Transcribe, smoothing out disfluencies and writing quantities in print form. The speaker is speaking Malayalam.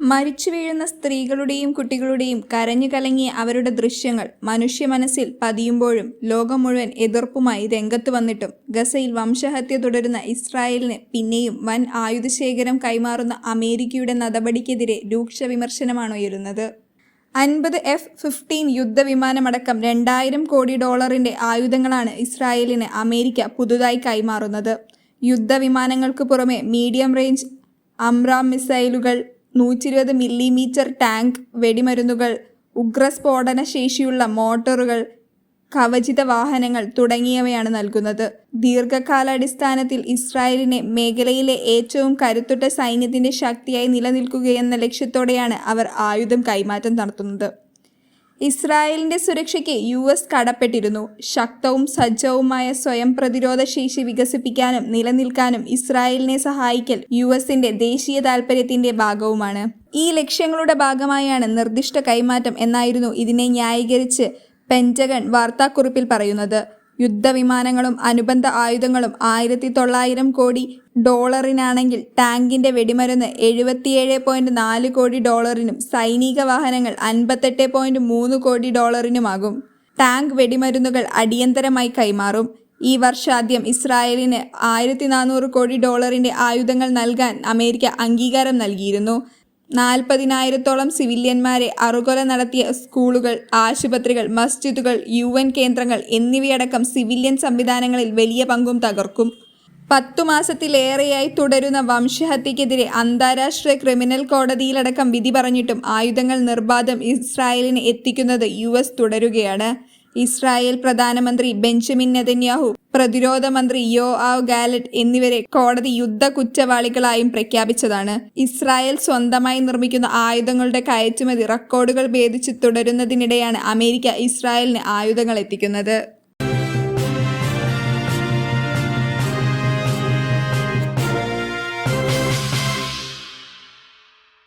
മരിച്ചു വീഴുന്ന സ്ത്രീകളുടെയും കുട്ടികളുടെയും കരഞ്ഞു കലങ്ങിയ അവരുടെ ദൃശ്യങ്ങൾ മനുഷ്യ മനസ്സിൽ പതിയുമ്പോഴും ലോകം മുഴുവൻ എതിർപ്പുമായി രംഗത്ത് വന്നിട്ടും ഗസയിൽ വംശഹത്യ തുടരുന്ന ഇസ്രായേലിന് പിന്നെയും വൻ ആയുധശേഖരം കൈമാറുന്ന അമേരിക്കയുടെ നടപടിക്കെതിരെ രൂക്ഷ വിമർശനമാണ് ഉയരുന്നത്. 50 F-15 യുദ്ധവിമാനമടക്കം 2000 കോടി ഡോളറിന്റെ ആയുധങ്ങളാണ് ഇസ്രായേലിന് അമേരിക്ക പുതുതായി കൈമാറുന്നത്. യുദ്ധവിമാനങ്ങൾക്ക് പുറമെ മീഡിയം റേഞ്ച് അംറാം മിസൈലുകൾ, 120 മില്ലിമീറ്റർ ടാങ്ക് വെടിമരുന്നുകൾ, ഉഗ്രസ്ഫോടന ശേഷിയുള്ള മോട്ടോറുകൾ, കവചിത വാഹനങ്ങൾ തുടങ്ങിയവയാണ് നൽകുന്നത്. ദീർഘകാലാടിസ്ഥാനത്തിൽ ഇസ്രായേലിനെ മേഖലയിലെ ഏറ്റവും കരുത്തുറ്റ സൈന്യത്തിന്റെ ശക്തിയായി നിലനിൽക്കുകയെന്ന ലക്ഷ്യത്തോടെയാണ് അവർ ആയുധം കൈമാറ്റം നടത്തുന്നത്. ഇസ്രായേലിന്റെ സുരക്ഷയ്ക്ക് US കടപ്പെട്ടിരുന്നു. ശക്തവും സജ്ജവുമായ സ്വയം പ്രതിരോധ ശേഷി വികസിപ്പിക്കാനും നിലനിൽക്കാനും ഇസ്രായേലിനെ സഹായിക്കൽ USന്റെ ദേശീയ താൽപര്യത്തിന്റെ ഭാഗവുമാണ്. ഈ ലക്ഷ്യങ്ങളുടെ ഭാഗമായാണ് നിർദ്ദിഷ്ട കൈമാറ്റം എന്നായിരുന്നു ഇതിനെ ന്യായീകരിച്ച് പെന്റഗൺ വാർത്താക്കുറിപ്പിൽ പറയുന്നത്. യുദ്ധവിമാനങ്ങളും അനുബന്ധ ആയുധങ്ങളും 1900 കോടി ഡോളറിനാണെങ്കിൽ ടാങ്കിന്റെ വെടിമരുന്ന് 77.4 കോടി ഡോളറിനും സൈനിക വാഹനങ്ങൾ 58.3 കോടി ഡോളറിനുമാകും. ടാങ്ക് വെടിമരുന്നുകൾ അടിയന്തരമായി കൈമാറും. ഈ വർഷാദ്യം ഇസ്രായേലിന് 1400 കോടി ഡോളറിന്റെ ആയുധങ്ങൾ നൽകാൻ അമേരിക്ക അംഗീകാരം നൽകിയിരുന്നു. 40,000-ഓളം സിവിലിയന്മാരെ അറുകൊല നടത്തിയ സ്കൂളുകൾ, ആശുപത്രികൾ, മസ്ജിദുകൾ, UN കേന്ദ്രങ്ങൾ എന്നിവയടക്കം സിവിലിയൻ സംവിധാനങ്ങളിൽ വലിയ പങ്കും തകർക്കും. 10 മാസത്തിലേറെയായി തുടരുന്ന വംശഹത്യക്കെതിരെ അന്താരാഷ്ട്ര ക്രിമിനൽ കോടതിയിലടക്കം വിധി പറഞ്ഞിട്ടും ആയുധങ്ങൾ നിർബാധം ഇസ്രായേലിന് എത്തിക്കുന്നത് US തുടരുകയാണ്. ഇസ്രായേൽ പ്രധാനമന്ത്രി ബെഞ്ചമിൻ നെതന്യാഹു, പ്രതിരോധ മന്ത്രി യോആവ് ഗാലന്റ് എന്നിവരെ കോടതി യുദ്ധ കുറ്റവാളികളായും പ്രഖ്യാപിച്ചതാണ്. ഇസ്രായേൽ സ്വന്തമായി നിർമ്മിക്കുന്ന ആയുധങ്ങളുടെ കയറ്റുമതി റെക്കോർഡുകൾ ഭേദിച്ച് തുടരുന്നതിനിടെയാണ് അമേരിക്ക ഇസ്രായേലിന് ആയുധങ്ങൾ എത്തിക്കുന്നത്.